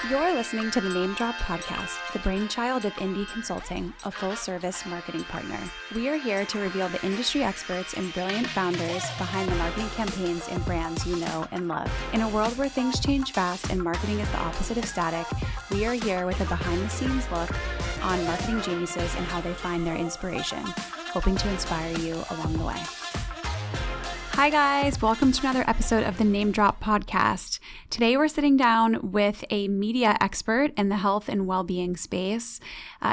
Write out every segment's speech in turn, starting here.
You're listening to the Name Drop Podcast, the brainchild of Indie Consulting, a full-service marketing partner. We are here to reveal the industry experts and brilliant founders behind the marketing campaigns and brands you know and love. In a world where things change fast and marketing is the opposite of static, we are here with a behind-the-scenes look on marketing geniuses and how they find their inspiration, hoping to inspire you along the way. Hi guys, welcome to another episode of the Name Drop Podcast. Today we're sitting down with a media expert in the health and well-being space.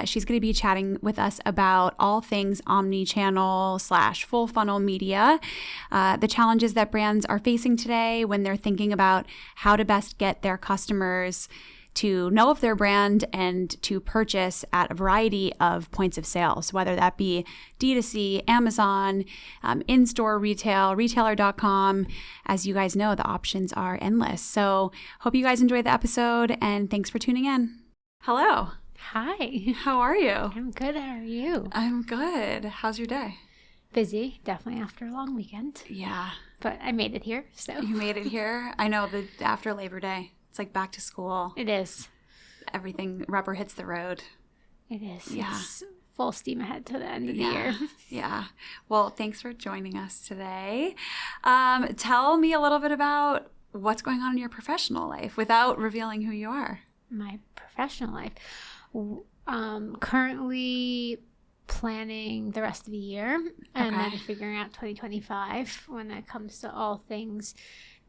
She's going to be chatting with us about all things omni-channel / full funnel media, the challenges that brands are facing today when they're thinking about how to best get their customers to know of their brand and to purchase at a variety of points of sale. So whether that be D2C, Amazon, in-store retail, retailer.com, as you guys know, the options are endless. So hope you guys enjoyed the episode and thanks for tuning in. Hello. Hi. How are you? I'm good. How are you? I'm good. How's your day? Busy, definitely after a long weekend. Yeah. But I made it here, so. You made it here? I know, after Labor Day. It's like back to school. It is. Everything, rubber hits the road. It is. Yeah. It's full steam ahead to the end of the year. Yeah. Well, thanks for joining us today. Tell me a little bit about what's going on in your professional life without revealing who you are. My professional life. Currently planning the rest of the year and then figuring out 2025 when it comes to all things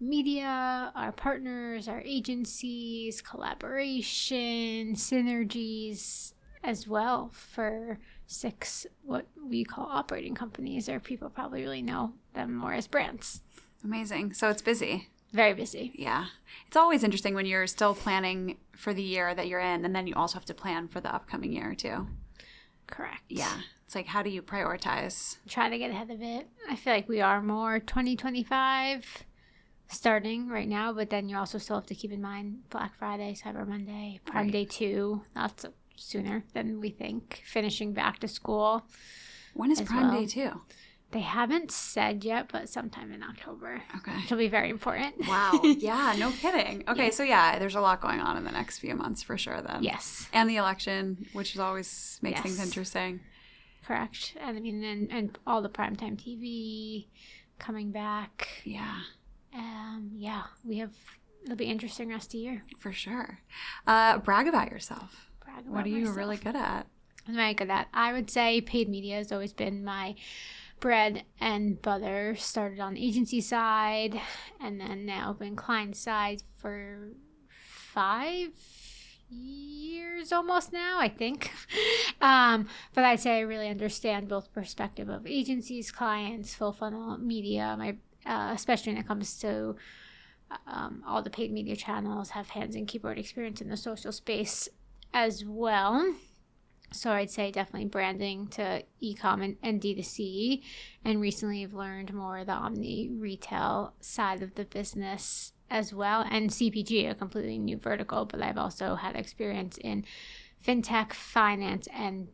media, our partners, our agencies, collaboration, synergies, as well for 6 what we call operating companies, or people probably really know them more as brands. Amazing. So it's busy. Very busy. Yeah. It's always interesting when you're still planning for the year that you're in, and then you also have to plan for the upcoming year too. Correct. Yeah. It's like, how do you prioritize? Try to get ahead of it. I feel like we are more 2025 starting right now, but then you also still have to keep in mind Black Friday, Cyber Monday, Prime Day 2. That's sooner than we think. Finishing back to school. When is Prime Day 2? They haven't said yet, but sometime in October. Okay. It'll be very important. Wow. Yeah, no kidding. Okay, so there's a lot going on in the next few months for sure then. Yes. And the election, which always makes things interesting. Correct. And I mean, and all the primetime TV coming back. Yeah. It'll be interesting rest of the year. For sure. Brag about yourself. What are you really good at? I'm very good at. I would say paid media has always been my bread and butter. Started on the agency side and then now been client side for 5 years almost now, I think. But I'd say I really understand both perspective of agencies, clients, full funnel media, especially when it comes to all the paid media channels, have hands and keyboard experience in the social space as well. So I'd say definitely branding to e-com and D2C. And recently I've learned more of the omni-retail side of the business as well. And CPG, a completely new vertical, but I've also had experience in fintech, finance, and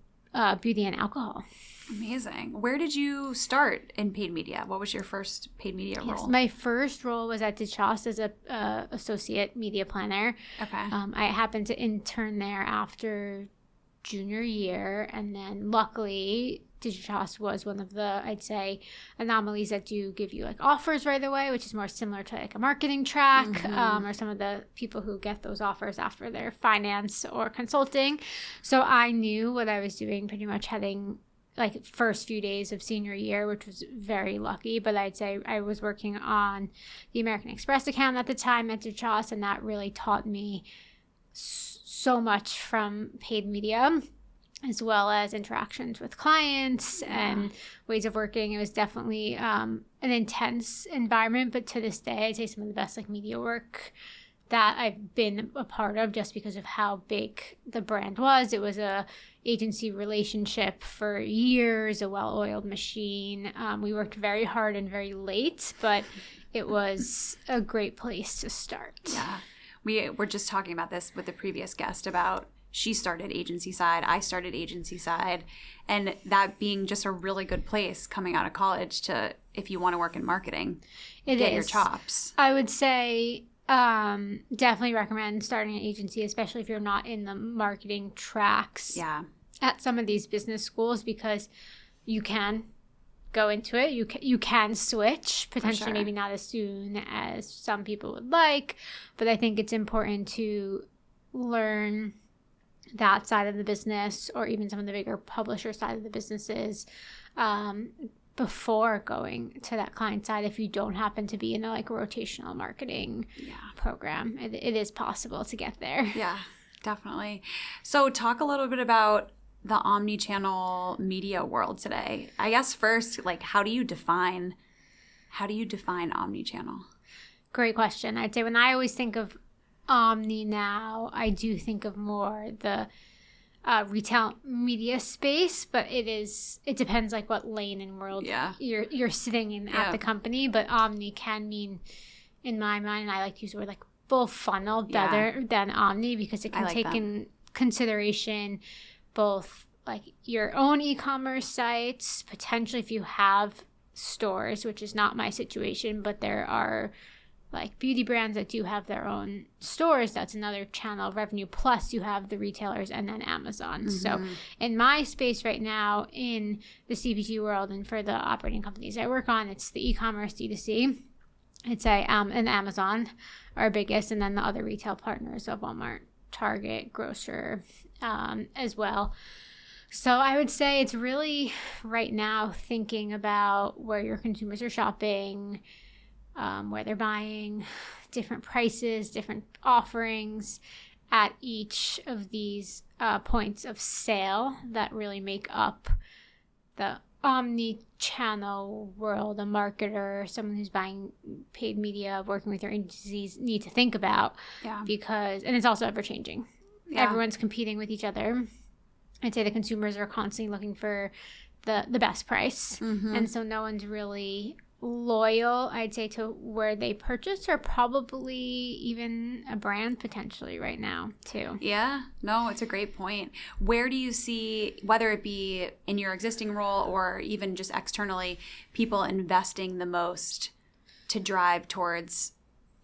beauty and alcohol. Amazing. Where did you start in paid media? What was your first paid media role? Yes, my first role was at DeChos as a associate media planner. Okay. I happened to intern there after junior year, and then luckily DeChos was one of the, I'd say, anomalies that do give you like offers right away, which is more similar to like a marketing track, or some of the people who get those offers after their finance or consulting. So I knew what I was doing pretty much heading like first few days of senior year, which was very lucky. But I'd say I was working on the American Express account at the time at DeChos, and that really taught me so much from paid media, as well as interactions with clients and ways of working. It was definitely an intense environment, but to this day, I'd say some of the best like media work that I've been a part of, just because of how big the brand was. It was a agency relationship for years, a well-oiled machine. We worked very hard and very late, but it was a great place to start. Yeah. We were just talking about this with the previous guest about she started agency side, I started agency side, and that being just a really good place coming out of college to, if you want to work in marketing, get your chops. I would say definitely recommend starting an agency, especially if you're not in the marketing tracks at some of these business schools, because you can go into it. You can switch, potentially maybe not as soon as some people would like, but I think it's important to learn that side of the business, or even some of the bigger publisher side of the businesses, before going to that client side. If you don't happen to be in a rotational marketing program, it is possible to get there. Yeah, definitely. So talk a little bit about the omni-channel media world today. I guess first, how do you define omni-channel? Great question. I'd say when I always think of omni now, I do think of more the retail media space, but it depends what lane and world you're sitting in at the company. But omni can mean, in my mind, and I like to use the word full funnel better than omni, because it can take in consideration both your own e-commerce sites, potentially if you have stores, which is not my situation, but there are beauty brands that do have their own stores. That's another channel of revenue. Plus you have the retailers and then Amazon. Mm-hmm. So in my space right now in the CPG world, and for the operating companies I work on, it's the e-commerce D2C. I'd say and Amazon are our biggest, and then the other retail partners of Walmart, Target, grocer as well. So I would say it's really right now thinking about where your consumers are shopping, where they're buying, different prices, different offerings at each of these points of sale that really make up the omni-channel world. A marketer, someone who's buying paid media, working with your agencies, need to think about, because, and it's also ever changing. Everyone's competing with each other. I'd say the consumers are constantly looking for the best price. Mm-hmm. And so no one's really loyal, I'd say, to where they purchase, or probably even a brand potentially right now too. Yeah, no, it's a great point. Where do you see, whether it be in your existing role or even just externally, people investing the most to drive towards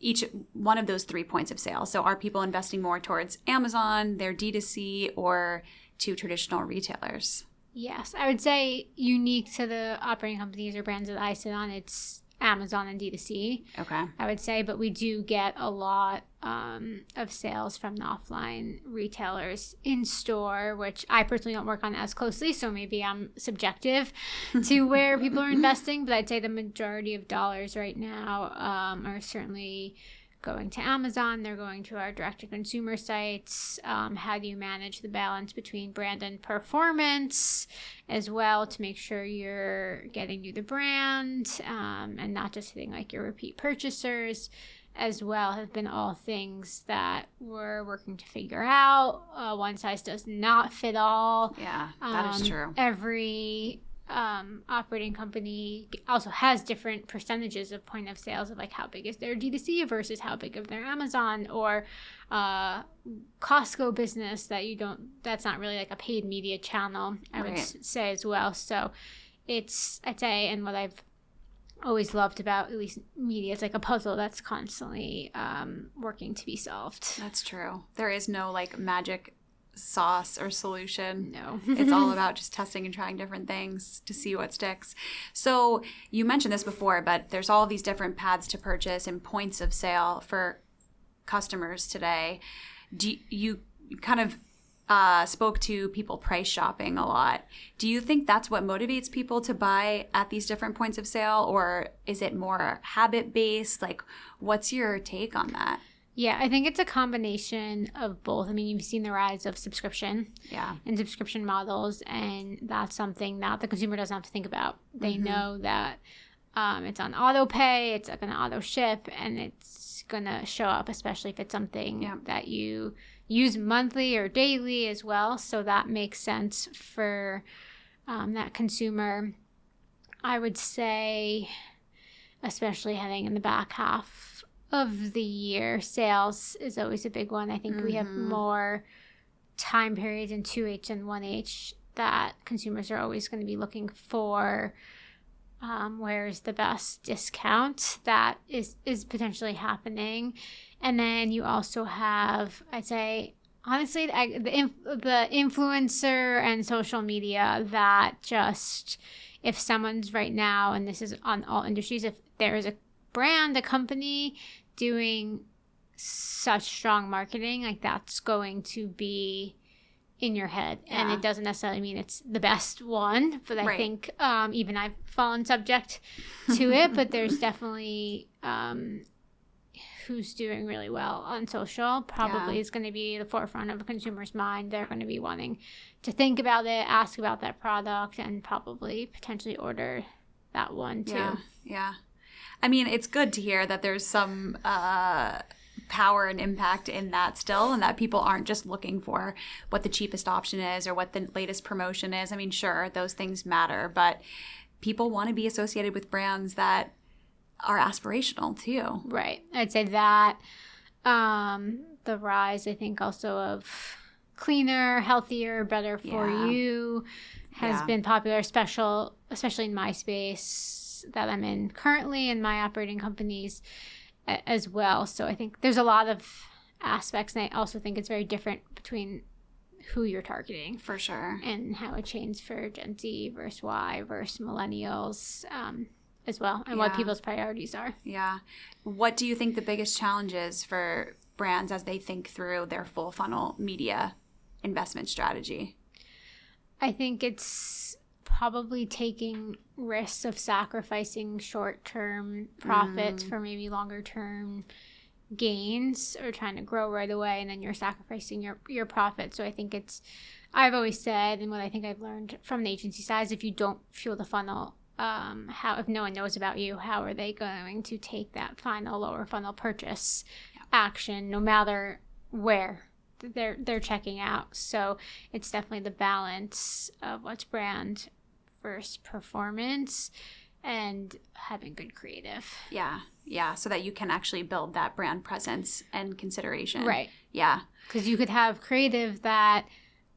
each one of those 3 points of sale? So are people investing more towards Amazon, their D2C, or to traditional retailers? Yes, I would say unique to the operating companies or brands that I sit on, it's Amazon and D2C. Okay. I would say, but we do get a lot of sales from the offline retailers in store, which I personally don't work on as closely, so maybe I'm subjective to where people are investing, but I'd say the majority of dollars right now are certainly going to Amazon. They're going to our direct-to-consumer sites. How do you manage the balance between brand and performance as well, to make sure you're getting new the brand and not just hitting your repeat purchasers as well, have been all things that we're working to figure out. One size does not fit all. Yeah, that is true. Every operating company also has different percentages of point of sales of how big is their D2C versus how big of their Amazon or Costco business that's not really a paid media channel, I would say as well. So it's, I'd say, and what I've always loved about at least media, it's a puzzle that's constantly working to be solved. That's true. There is no magic sauce or solution. No. It's all about just testing and trying different things to see what sticks. So you mentioned this before, but there's all these different paths to purchase and points of sale for customers today. You kind of spoke to people price shopping a lot. Do you think that's what motivates people to buy at these different points of sale, or is it more habit-based? What's your take on that? Yeah, I think it's a combination of both. I mean, you've seen the rise of subscription and subscription models, and that's something that the consumer doesn't have to think about. They know that it's on auto pay, it's going to auto ship, and it's going to show up, especially if it's something that you use monthly or daily as well. So that makes sense for that consumer. I would say, especially heading in the back half of the year, sales is always a big one. I think we have more time periods in 2H and 1H that consumers are always going to be looking for where's the best discount that is potentially happening. And then you also have, I'd say, honestly, the influencer and social media that just, if someone's right now, and this is on all industries, if there is a brand, a company doing such strong marketing, like that's going to be in your head. Yeah. And it doesn't necessarily mean it's the best one, but I think even I've fallen subject to it, but there's definitely who's doing really well on social probably is going to be the forefront of a consumer's mind. They're going to be wanting to think about it, ask about that product, and probably potentially order that one too. Yeah. I mean, it's good to hear that there's some power and impact in that still, and that people aren't just looking for what the cheapest option is or what the latest promotion is. I mean, sure, those things matter, but people want to be associated with brands that are aspirational too. Right. I'd say that the rise, I think, also of cleaner, healthier, better for you has been popular, especially in my space that I'm in currently, in my operating companies as well. So I think there's a lot of aspects, and I also think it's very different between who you're targeting. For sure. And how it changed for Gen Z versus Y versus millennials as well, and what people's priorities are. Yeah. What do you think the biggest challenge is for brands as they think through their full funnel media investment strategy? I think it's probably taking risks of sacrificing short-term profits for maybe longer-term gains, or trying to grow right away, and then you're sacrificing your profit. So I think I've always said, and what I think I've learned from the agency side is, if you don't fuel the funnel, if no one knows about you, how are they going to take that final lower funnel purchase action, no matter where they're checking out? So it's definitely the balance of what's brand versus performance, and having good creative. Yeah, so that you can actually build that brand presence and consideration. Right. Yeah. Because you could have creative that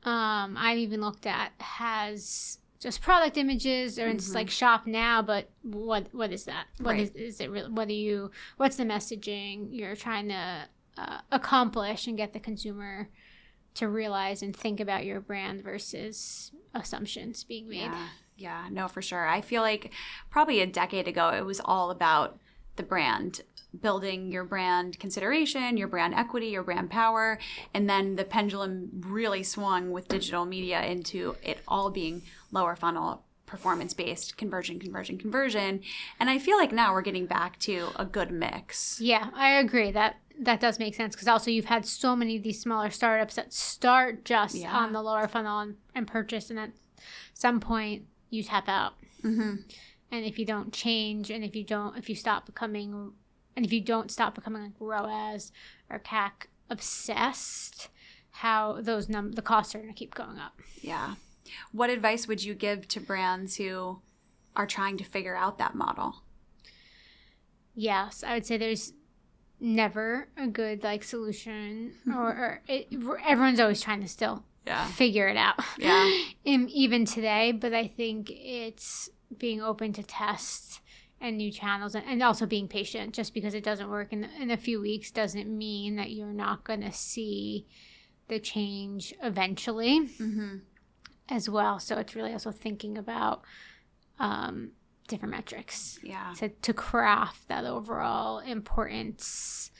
I've even looked at has just product images, or it's like shop now, but what is that? What is it really? What's the messaging you're trying to accomplish and get the consumer to realize and think about your brand versus assumptions being made? Yeah, no, for sure. I feel like probably a decade ago, it was all about the brand, building your brand consideration, your brand equity, your brand power. And then the pendulum really swung with digital media into it all being lower funnel, performance-based, conversion. And I feel like now we're getting back to a good mix. Yeah, I agree. That does make sense, because also you've had so many of these smaller startups that start just on the lower funnel and purchase, and at some point you tap out. And if you don't change, and if you don't stop becoming like ROAS or CAC obsessed, how the costs are going to keep going up. Yeah. What advice would you give to brands who are trying to figure out that model? Yes, I would say there's never a good solution, or everyone's always trying to still figure it out. Yeah. Even today, but I think it's being open to test and new channels, and also being patient. Just because it doesn't work in a few weeks doesn't mean that you're not going to see the change eventually as well. So it's really also thinking about different metrics to craft that overall importance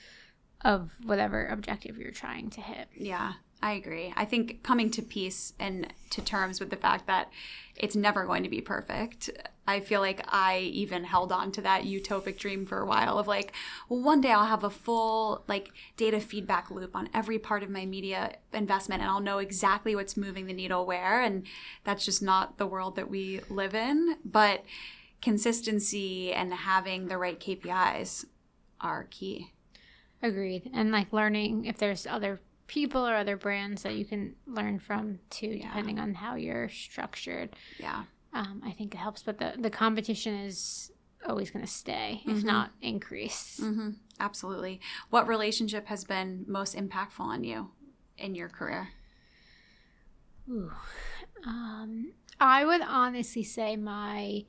of whatever objective you're trying to hit. Yeah, I agree. I think coming to peace and to terms with the fact that it's never going to be perfect. I feel like I even held on to that utopic dream for a while of one day I'll have a full data feedback loop on every part of my media investment, and I'll know exactly what's moving the needle where. And that's just not the world that we live in. But consistency and having the right KPIs are key. Agreed. And learning if there's other people or other brands that you can learn from too, depending on how you're structured. Yeah. I think it helps, but the competition is always going to stay, if not increase. Absolutely. What relationship has been most impactful on you in your career? I would honestly say my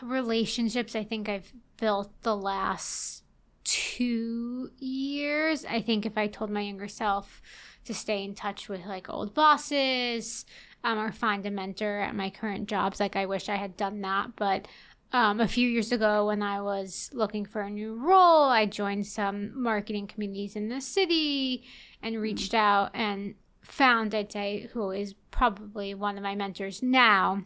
relationships I think I've built the last 2 years. I think if I told my younger self to stay in touch with like old bosses, or find a mentor at my current jobs, like I wish I had done that. But a few years ago when I was looking for a new role, I joined some marketing communities in the city and reached out and found, I'd say, who is probably one of my mentors now.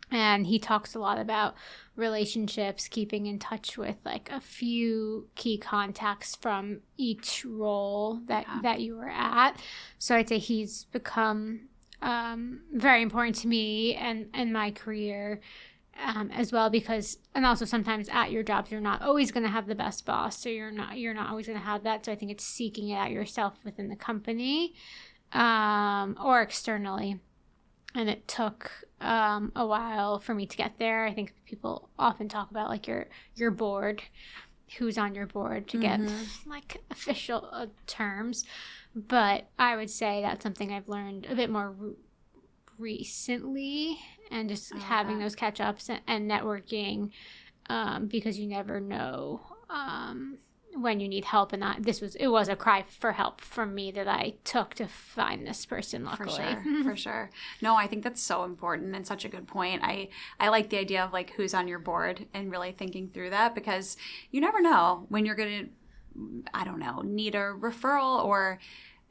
And he talks a lot about relationships, keeping in touch with like a few key contacts from each role that you were at. So I'd say he's become very important to me and my career as well, because, and also sometimes at your jobs, you're not always going to have the best boss. So you're not always going to have that. So I think it's seeking it out yourself within the company or externally. And it took a while for me to get there. I think people often talk about like your board, who's on your board, to get like official terms. But I would say that's something I've learned a bit more recently, and just having those catch-ups and networking, because you never know when you need help. And it was a cry for help from me that I took to find this person, luckily. For sure. No, I think that's so important and such a good point. I like the idea of like who's on your board and really thinking through that, because you never know when you're going to, I don't know, need a referral or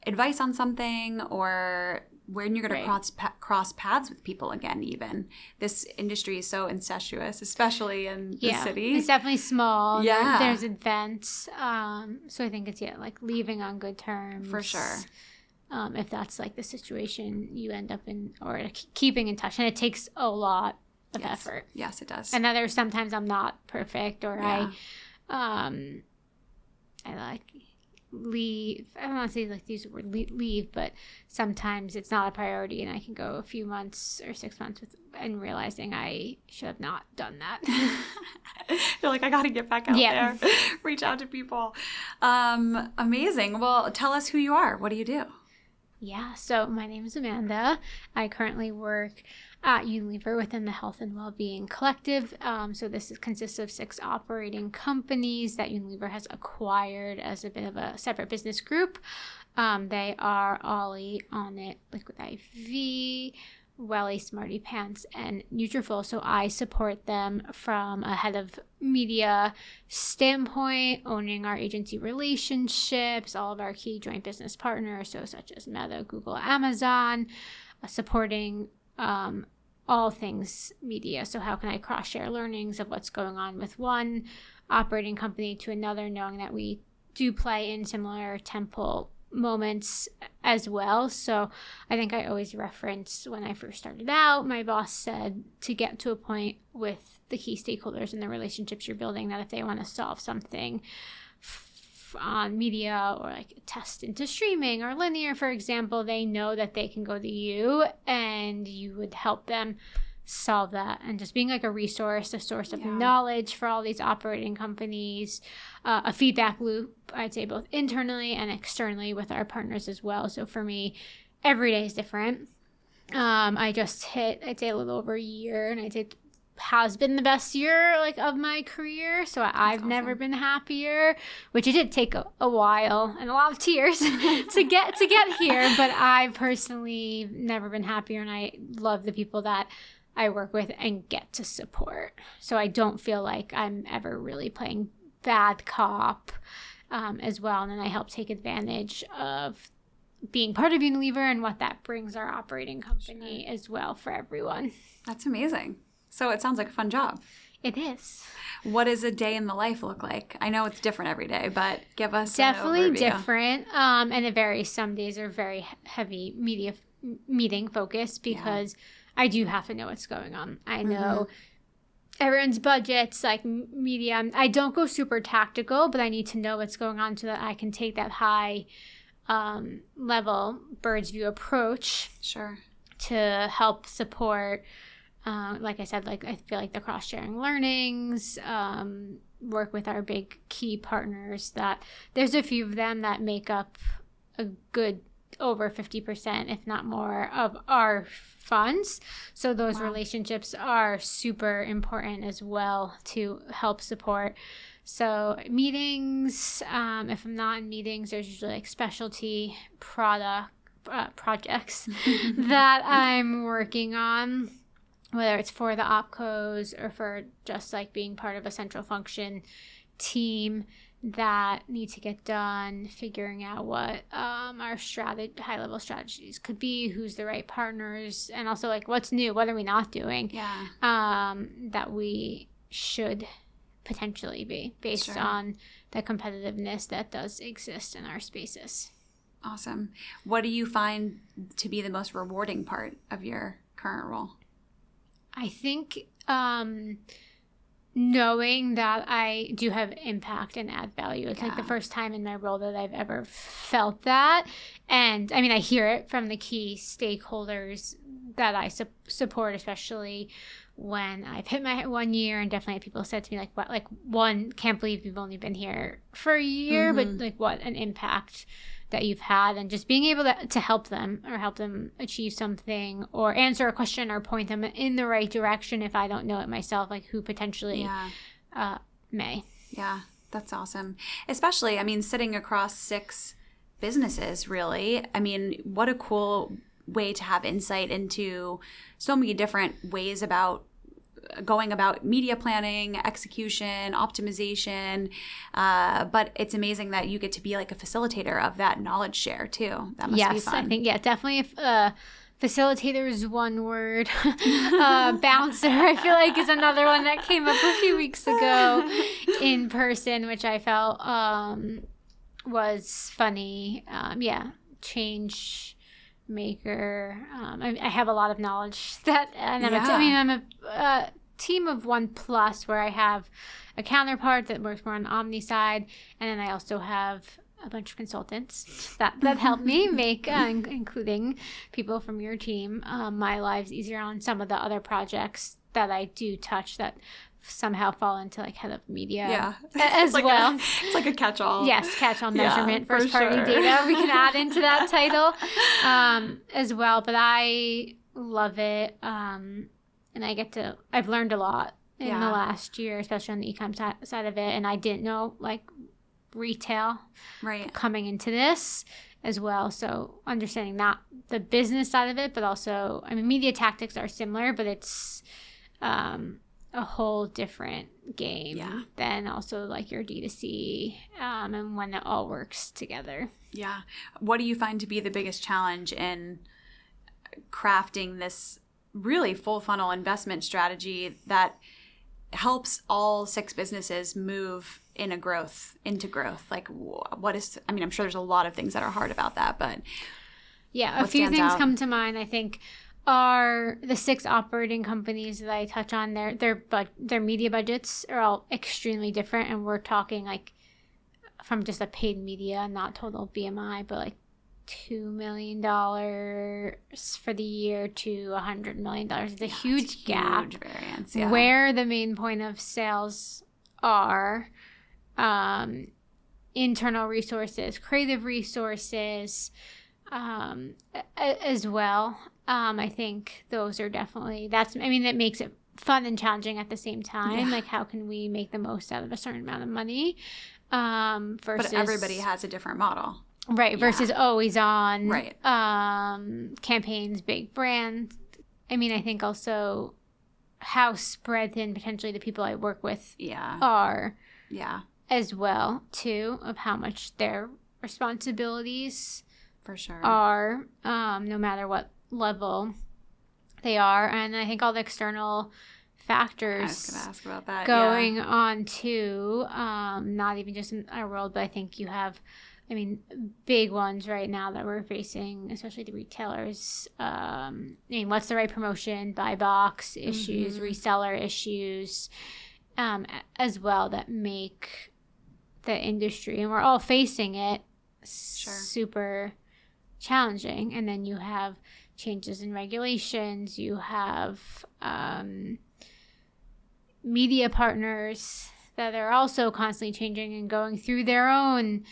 advice on something, or when you're going to cross paths with people again. Even this industry is so incestuous, especially in the city. It's definitely small. Yeah, there's events. So I think it's like leaving on good terms. For sure. If that's like the situation you end up in, or keeping in touch, and it takes a lot of effort. Yes, it does. And then there's sometimes I'm not perfect, or I like leave. I don't want to say like use the word leave, but sometimes it's not a priority, and I can go a few months or 6 months and realizing I should have not done that. You're like, I got to get back out there, reach out to people. Amazing. Well, tell us who you are. What do you do? Yeah, so my name is Amanda. I currently work at Unilever within the Health and Wellbeing Collective. So this consists of 6 operating companies that Unilever has acquired as a bit of a separate business group. They are Ollie, On It, Liquid IV, Welly, Smarty Pants, and Nutrafol. So I support them from a head of media standpoint, owning our agency relationships, all of our key joint business partners, so such as Meta, Google, Amazon, supporting all things media. So how can I cross-share learnings of what's going on with one operating company to another, knowing that we do play in similar tentpole moments as well. So I think I always reference when I first started out, my boss said to get to a point with the key stakeholders and the relationships you're building, that if they want to solve something on media or like a test into streaming or linear, for example, they know that they can go to you and you would help them solve that. And just being like a resource, a source of knowledge for all these operating companies, a feedback loop, I'd say both internally and externally with our partners as well. So for me, every day is different. I just hit, I'd say a little over a year, and I'd say has been the best year like of my career. So I've never been happier, which it did take a while and a lot of tears to get here, but I've personally never been happier, and I love the people that I work with and get to support. So I don't feel like I'm ever really playing bad cop as well. And then I help take advantage of being part of Unilever and what that brings our operating company as well for everyone. That's amazing. So it sounds like a fun job. It is. What does a day in the life look like? I know it's different every day, but give us definitely an overview. Different. And it varies. Some days are very heavy meeting focused because I do have to know what's going on. I know everyone's budgets, like media. I don't go super tactical, but I need to know what's going on so that I can take that high level bird's view approach. Sure. To help support, like I said, like I feel like the cross-sharing learnings, work with our big key partners, that there's a few of them that make up a good over 50%, if not more, of our funds. So those relationships are super important as well to help support. So meetings, if I'm not in meetings, there's usually like specialty projects that I'm working on, whether it's for the opcos or for just like being part of a central function team that need to get done, figuring out what our high-level strategies could be, who's the right partners, and also like what's new, what are we not doing that we should potentially be based on the competitiveness that does exist in our spaces. Awesome. What do you find to be the most rewarding part of your current role? I think knowing that I do have impact and add value. It's like the first time in my role that I've ever felt that. And I mean, I hear it from the key stakeholders that I support, especially when I've hit my 1 year, and definitely people said to me like, what, like, one, can't believe you've only been here for a year, but like what an impact that you've had, and just being able to help them or help them achieve something or answer a question or point them in the right direction if I don't know it myself, like who potentially may. Yeah, that's awesome. Especially, I mean, sitting across 6 businesses, really. I mean, what a cool way to have insight into so many different ways about going about media planning, execution, optimization. But it's amazing that you get to be like a facilitator of that knowledge share too. That must be fun. I think, definitely. Facilitator is one word. Bouncer, I feel like, is another one that came up a few weeks ago in person, which I felt was funny. Change maker. I have a lot of knowledge that, and I'm a team of 1+, where I have a counterpart that works more on the Omni side, and then I also have a bunch of consultants that help me make, including people from your team, my lives easier on some of the other projects that I do touch that somehow fall into like head of media as well. It's like a catch-all. Yes, catch-all measurement, first-party data. We can add into that title as well. But I love it, and I've learned a lot in the last year, especially on the e-com side of it. And I didn't know like retail coming into this as well. So understanding not the business side of it, but also, I mean, media tactics are similar, but it's a whole different game than also like your D2C and when it all works together. Yeah. What do you find to be the biggest challenge in crafting this really full funnel investment strategy that helps all 6 businesses move into growth? Like, what is, I mean, I'm sure there's a lot of things that are hard about that, but a few things come to mind. I think are the 6 operating companies that I touch on, their media budgets are all extremely different, and we're talking like from just a paid media, not total BMI, but like $2 million for the year to $100 million. It's a huge gap. Huge variance. Where the main point of sales are, internal resources, creative resources, as well. I think those are definitely, that makes it fun and challenging at the same time. Like, how can we make the most out of a certain amount of money? Versus, but everybody has a different model. Right. Versus always on. Right. Campaigns, big brands. I mean, I think also how spread thin potentially the people I work with are. Yeah. As well, too, of how much their responsibilities for sure are, no matter what level they are. And I think all the external factors I was going to ask about that, going on too, not even just in our world, but I think you have, I mean, big ones right now that we're facing, especially the retailers. I mean, what's the right promotion, buy box issues, reseller issues, as well, that make the industry, and we're all facing it, super challenging. And then you have changes in regulations, you have media partners that are also constantly changing and going through their own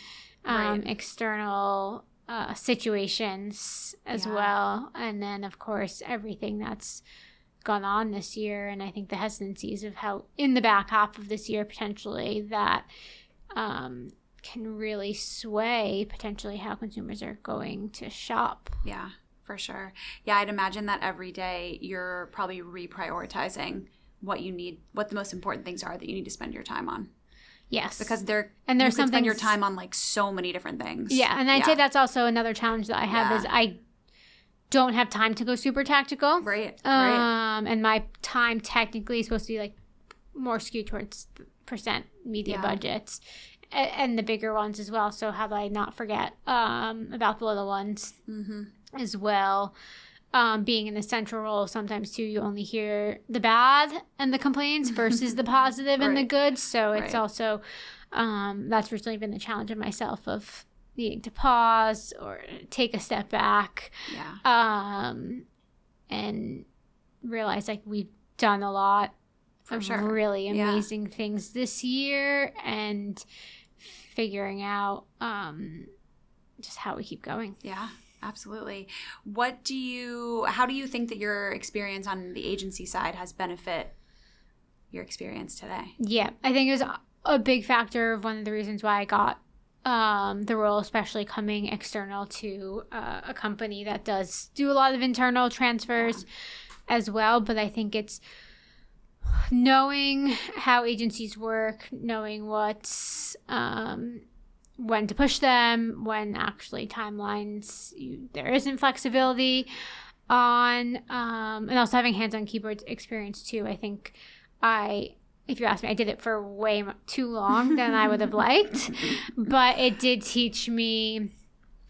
external situations as well. And then, of course, everything that's gone on this year. And I think the hesitancies of how in the back half of this year, potentially, that can really sway potentially how consumers are going to shop. Yeah, for sure. Yeah, I'd imagine that every day you're probably reprioritizing what you need, what the most important things are that you need to spend your time on. Yes. Because you could spend your time on like so many different things. Yeah, and I'd say that's also another challenge that I have is I don't have time to go super tactical. Right. And my time technically is supposed to be like more skewed towards percent media budgets and the bigger ones as well. So how do I not forget about the little ones as well? Being in the central role, sometimes too, you only hear the bad and the complaints versus the positive and the good. So it's also, that's recently been the challenge of myself of needing to pause or take a step back. And realize like we've done a lot of really amazing things this year and figuring out just how we keep going. Yeah. Absolutely. How do you think that your experience on the agency side has benefit your experience today? Yeah, I think it was a big factor of one of the reasons why I got the role, especially coming external to a company that does do a lot of internal transfers as well. But I think it's knowing how agencies work, knowing what's when to push them, when actually timelines there isn't flexibility on, and also having hands-on keyboard experience too. I think if you ask me, I did it for way too long than I would have liked, but it did teach me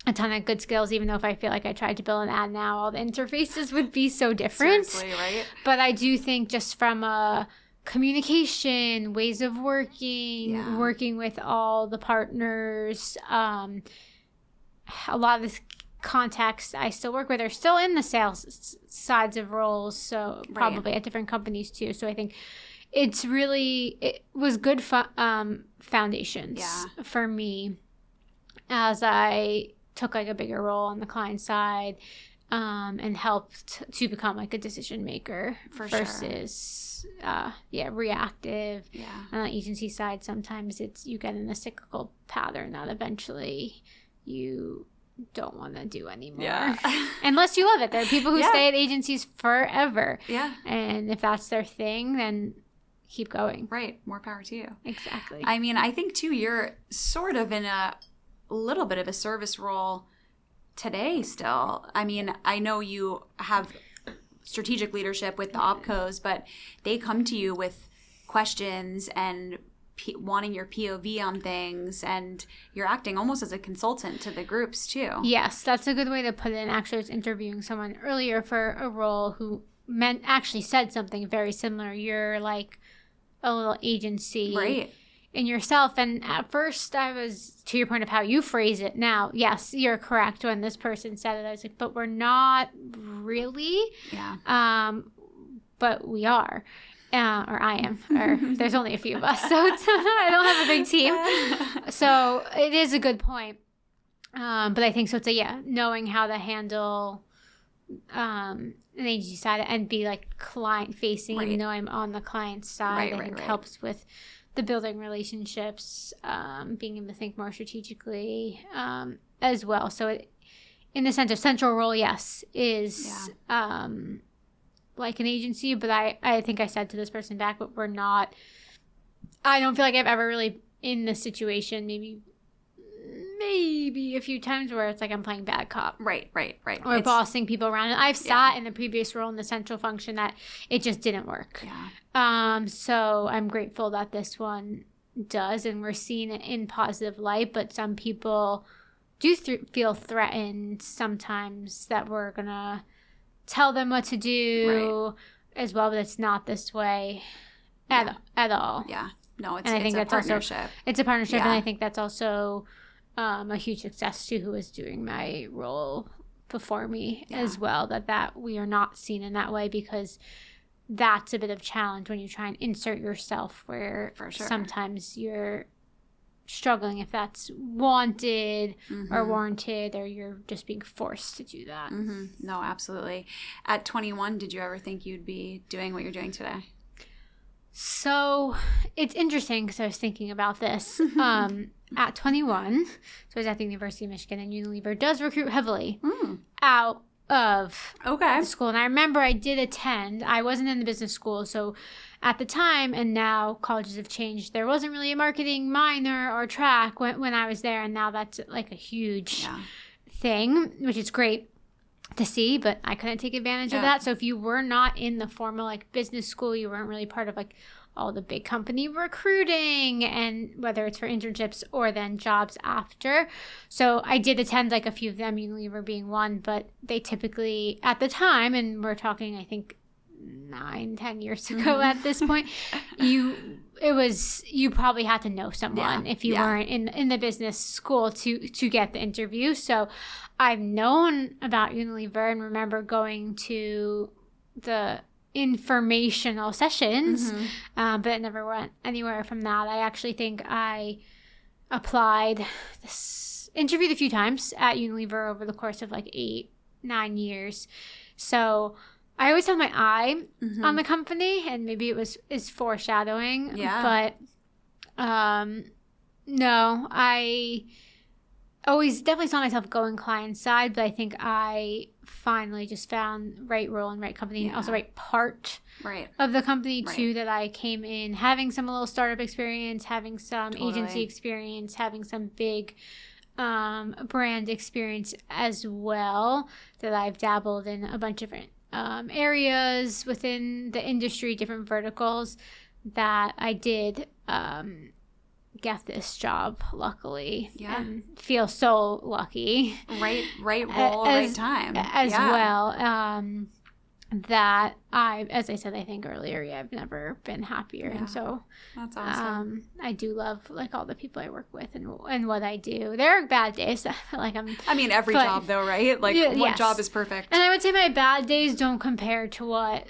a ton of good skills, even though if I feel like I tried to build an ad now, all the interfaces would be so different. Seriously, right? But I do think just from a communication, ways of working with all the partners. A lot of this contacts I still work with are still in the sales sides of roles, so probably at different companies too. So I think it was good foundations for me as I took like a bigger role on the client side and helped to become like a decision maker versus reactive. On the agency side, sometimes you get in a cyclical pattern that eventually you don't want to do anymore unless you love it. There are people who stay at agencies forever, and if that's their thing, then keep going. Right. More power to you. Exactly. I mean, I think too you're sort of in a little bit of a service role today still. I mean, I know you have strategic leadership with the opcos, but they come to you with questions and wanting your POV on things, and you're acting almost as a consultant to the groups too. Yes, that's a good way to put it. Actually, I was interviewing someone earlier for a role who actually said something very similar. You're like a little agency in yourself. And at first I was, to your point of how you phrase it now, yes, you're correct. When this person said it, I was like, but we're not really. But we are. Or I am. Or there's only a few of us. So I don't have a big team. So it is a good point. But I think so. It's knowing how to handle an agency side and be like client facing, even though I'm on the client side, I think helps with the building relationships, being able to think more strategically as well. So in the sense of central role, yes, is like an agency, but I think I said to this person back, but we're not, I don't feel like I've ever really in this situation, maybe a few times where it's like I'm playing bad cop. Right. Or bossing people around. And I've sat in the previous role in the central function that it just didn't work. So I'm grateful that this one does, and we're seeing it in positive light, but some people do feel threatened sometimes that we're going to tell them what to do as well, but it's not this way at all. No, it's a partnership. It's a partnership, and I think that's also a huge success to who was doing my role before me as well, that we are not seen in that way, because that's a bit of a challenge when you try and insert yourself where sometimes you're struggling if that's wanted or warranted, or you're just being forced to do that. No, absolutely. At 21, did you ever think you'd be doing what you're doing today? So it's interesting because I was thinking about this. At 21, so I was at the University of Michigan, and Unilever does recruit heavily out of the school. And I remember I did attend. I wasn't in the business school, so at the time, and now colleges have changed, there wasn't really a marketing minor or track when I was there, and now that's like a huge thing, which is great to see, but I couldn't take advantage of that. So if you were not in the formal like business school, you weren't really part of like all the big company recruiting, and whether it's for internships or then jobs after. So I did attend like a few of them, Unilever being one, but they typically at the time, and we're talking I think 9-10 years ago at this point, you probably had to know someone if you weren't in the business school to get the interview. So I've known about Unilever and remember going to the informational sessions, but it never went anywhere from that. I actually think I interviewed a few times at Unilever over the course of like 8-9 years. So I always had my eye on the company, and maybe is foreshadowing. But no, I always definitely saw myself going client side, but I think I finally just found right role and right company, and also right part of the company too, that I came in having some little startup experience, having some agency experience, having some big brand experience as well, that I've dabbled in a bunch of different areas within the industry, different verticals, that I did get this job, luckily, and feel so lucky. Right role, right time. As well. That as I said, I think earlier, I've never been happier. And so that's awesome. I do love like all the people I work with and what I do. There are bad days. Every job though, right? Like what job is perfect? And I would say my bad days don't compare to what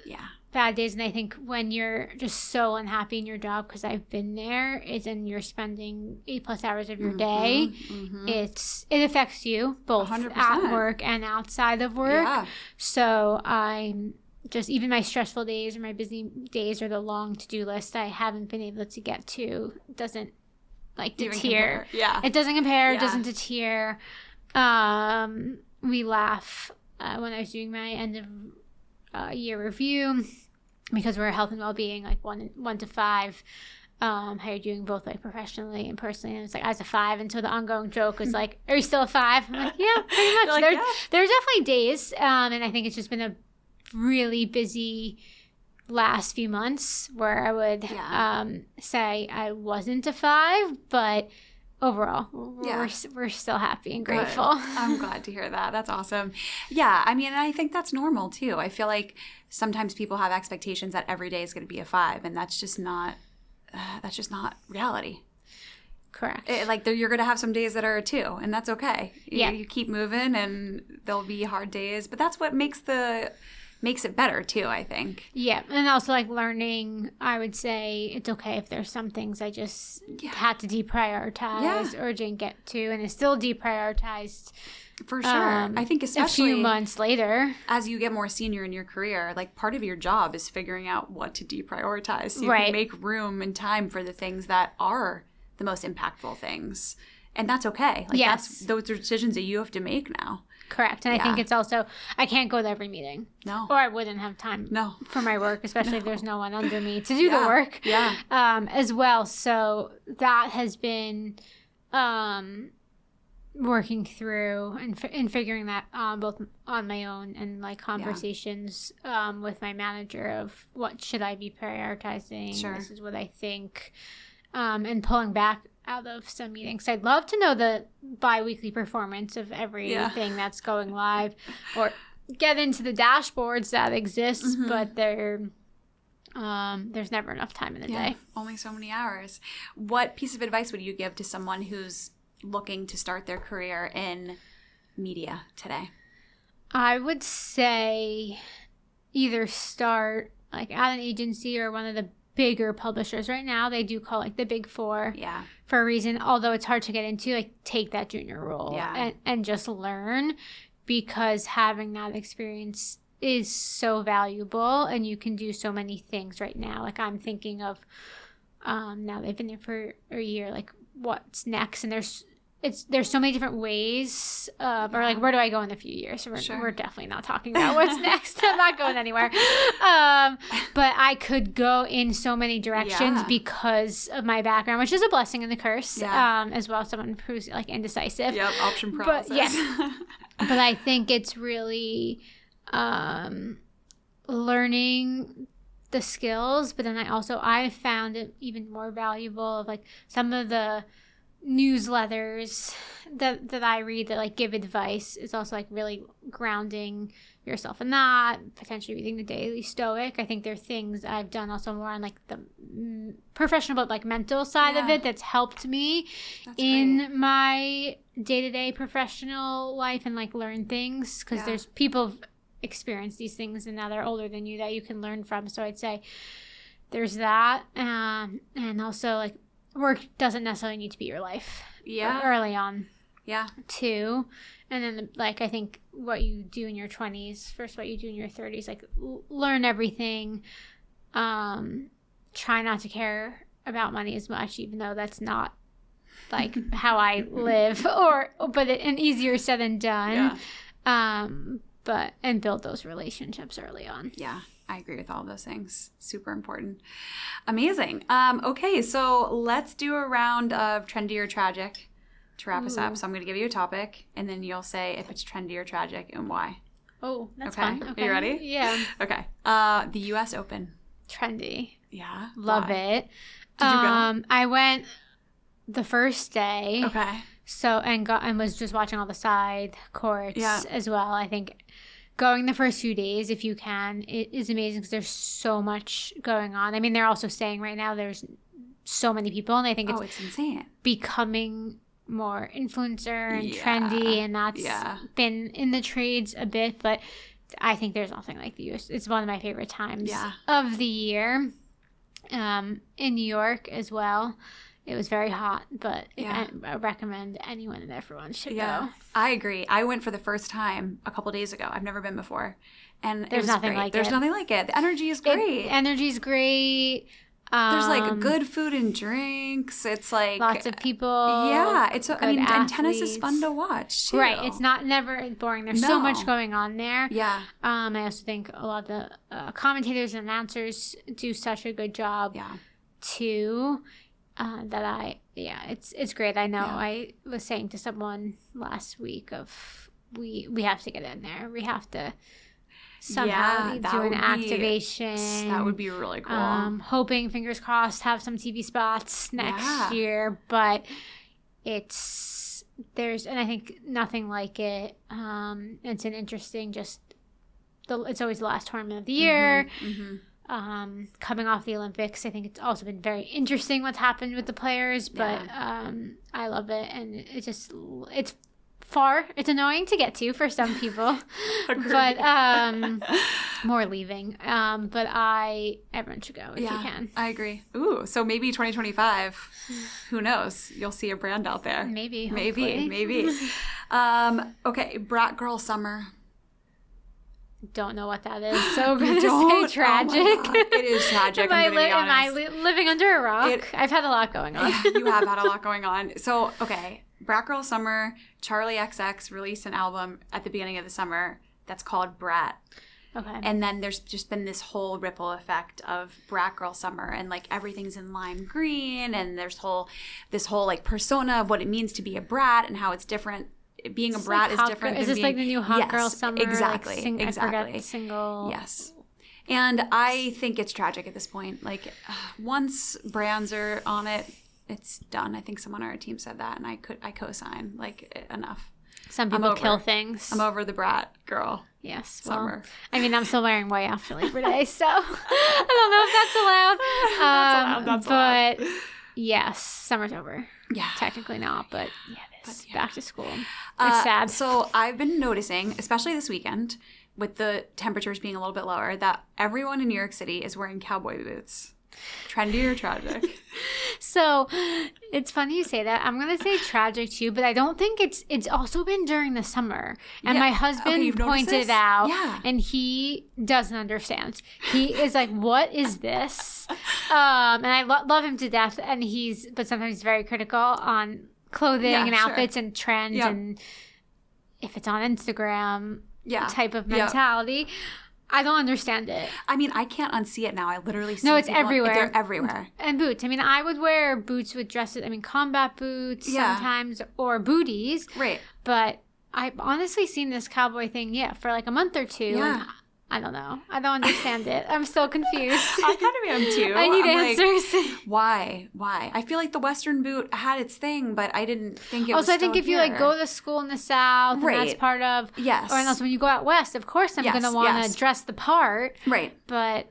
bad days. And I think when you're just so unhappy in your job, because I've been there, and you're spending 8+ hours of your day, it affects you both 100%. At work and outside of work. So I'm just, even my stressful days or my busy days or the long to-do list I haven't been able to get to doesn't like deter. It doesn't compare. It doesn't deter. We laugh when I was doing my end of year review, because we're a health and well-being, like 1 to 5, how you're doing both like professionally and personally, and it's like I was a 5, and so the ongoing joke was like, are you still a 5? I'm like, yeah, pretty much. Like, there's definitely days, and I think it's just been a really busy last few months where I would say I wasn't a 5, but overall, we're still happy and grateful. Good. I'm glad to hear that. That's awesome. Yeah, I think that's normal too. I feel like sometimes people have expectations that every day is going to be a 5, and that's just not reality. Correct. You're going to have some days that are a 2, and that's okay. You keep moving, and there'll be hard days, but that's what makes it better too, I think. Yeah, and also like learning, I would say it's okay if there's some things I just had to deprioritize or didn't get to, and it's still deprioritized. For sure. I think especially a few months later, as you get more senior in your career, like part of your job is figuring out what to deprioritize, so you can make room and time for the things that are the most impactful things. And that's okay. Those are decisions that you have to make now. Correct. And I think it's also, I can't go to every meeting. No. Or I wouldn't have time for my work, especially if there's no one under me to do the work as well. So that has been working through and figuring that both on my own and like conversations with my manager of what should I be prioritizing. Sure. This is what I think. And pulling back out of some meetings. I'd love to know the bi-weekly performance of everything that's going live, or get into the dashboards that exist, but there's never enough time in the day. Only so many hours. What piece of advice would you give to someone who's looking to start their career in media today? I would say either start like at an agency or one of the bigger publishers right now, they do call like the big four for a reason, although it's hard to get into, like take that junior role and just learn, because having that experience is so valuable and you can do so many things right now. Like I'm thinking of now they've been there for a year, like what's next, and there's so many different ways or like where do I go in a few years. We're definitely not talking about what's next. I'm not going anywhere. But I could go in so many directions because of my background, which is a blessing and a curse, as well as someone who's like indecisive. Yep, option process. But, yes. But I think it's really learning the skills, but then I found it even more valuable of like some of the newsletters that I read that like give advice is also like really grounding yourself in that, potentially reading the Daily Stoic. I think there are things I've done also more on like the professional but like mental side of it that's helped me in my day-to-day professional life and like learn things, because there's people who've experienced these things and now they're older than you that you can learn from. So I'd say there's that, and also like work doesn't necessarily need to be your life early on too. And then like I think what you do in your 20s versus what you do in your 30s, like learn everything, try not to care about money as much, even though that's not like how I live, and easier said than done. And build those relationships early on. I agree with all of those things. Super important. Amazing. Okay, so let's do a round of trendy or tragic to wrap us up. So I'm going to give you a topic, and then you'll say if it's trendy or tragic and why. Oh, that's fun. Okay. Are you ready? Yeah. Okay. The U.S. Open. Trendy. Yeah. Love it. Did you go? I went the first day. Okay. So, and was just watching all the side courts as well. I think going the first few days, if you can, it is amazing because there's so much going on. I mean, they're also saying right now there's so many people, and I think it's insane, becoming more influencer and trendy, and that's been in the trades a bit, but I think there's nothing like the US. It's one of my favorite times of the year. In New York as well. It was very hot, but I recommend anyone and everyone should go. I agree. I went for the first time a couple days ago. I've never been before. And there's nothing like it. There's nothing like it. The energy is great. Energy's great. There's like good food and drinks. It's like lots of people. Yeah, and tennis is fun to watch too. Right. It's never boring. There's so much going on there. Yeah. I also think a lot of the commentators and announcers do such a good job. Too. It's great. I know. I was saying to someone last week of we have to get in there. We have to somehow do an activation. That would be really cool. Hoping, fingers crossed, have some TV spots next year. But there's I think nothing like it. It's an interesting it's always the last tournament of the year. Coming off the Olympics, I think it's also been very interesting what's happened with the players, but I love it, and it's far. It's annoying to get to for some people, but more leaving. But everyone should go if you can. I agree. Ooh, so maybe 2025. Who knows? You'll see a brand out there. Maybe. Okay, Brat Girl Summer. Don't know what that is. So I'm going to say tragic. Oh it is tragic. Am I living under a rock? I've had a lot going on. You have had a lot going on. So, okay. Brat Girl Summer, Charlie XX released an album at the beginning of the summer that's called Brat. Okay. And then there's just been this whole ripple effect of Brat Girl Summer, and like everything's in lime green, and there's this whole like persona of what it means to be a brat and how it's different. Being a brat is different. Is this like the new hot girl summer? Exactly. I forget single. Yes. And I think it's tragic at this point. Like once brands are on it, it's done. I think someone on our team said that, and I co-sign. Like enough. Some people kill things. I'm over the brat girl. Yes. Summer. Well, I mean, I'm still wearing white after Labor Day, so I don't know if that's allowed. But yes, summer's over. Yeah. Technically not, but back to school. It's sad. So I've been noticing, especially this weekend, with the temperatures being a little bit lower, that everyone in New York City is wearing cowboy boots. Trendy or tragic? So it's funny you say that. I'm gonna say tragic too, but I don't think it's also been during the summer. And my husband pointed it out, and he doesn't understand. He is like, "What is this?" And I love him to death. And but sometimes he's very critical on clothing and outfits and trends, and if it's on Instagram, type of mentality. I don't understand it. I mean, I can't unsee it now. I literally see it's everywhere. They're everywhere. And boots. I mean, I would wear boots with dresses. I mean, combat boots sometimes or booties. Right. But I've honestly seen this cowboy thing, for like a month or two. Yeah. And I don't know. I don't understand it. I'm still confused. I kind of am too. I need answers. Like, why? I feel like the Western boot had its thing, but I didn't think it was Also, I think if you like go to school in the South, and that's part of, yes. Or else when you go out West, of course I'm going to want to dress the part. Right. But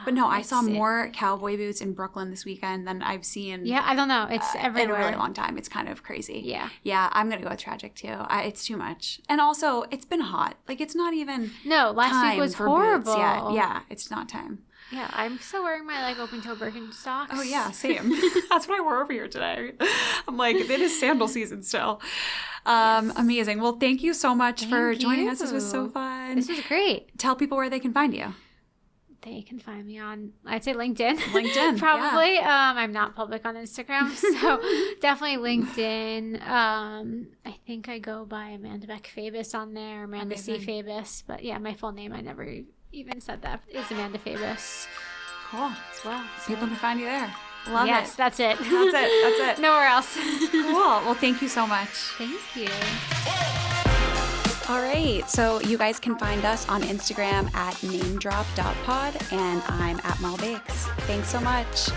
but no, I saw more cowboy boots in Brooklyn this weekend than I've seen. Yeah, I don't know. It's everywhere. In a really long time. It's kind of crazy. Yeah. Yeah, I'm going to go with tragic too. It's too much. And also, it's been hot. Like, it's not even No, last week was horrible. Yeah, it's not time. Yeah, I'm still wearing my like open toe Birkenstocks. Oh yeah, same. That's what I wore over here today. I'm like, it is sandal season still. Amazing. Well, thank you so much for joining us. This was so fun. This was great. Tell people where they can find you. They can find me on, I'd say LinkedIn. Probably. Yeah. I'm not public on Instagram, so definitely LinkedIn. I think I go by Amanda Beck Faibis on there, Amanda C. Faibis. But yeah, my full name, I never even said that, is Amanda Faibis. Cool. As well. So. People can find you there. Love it. Yes, that's it. That's it. Nowhere else. Cool. Well, thank you so much. Thank you. All right, so you guys can find us on Instagram at namedrop.pod, and I'm at Mel Bakes. Thanks so much.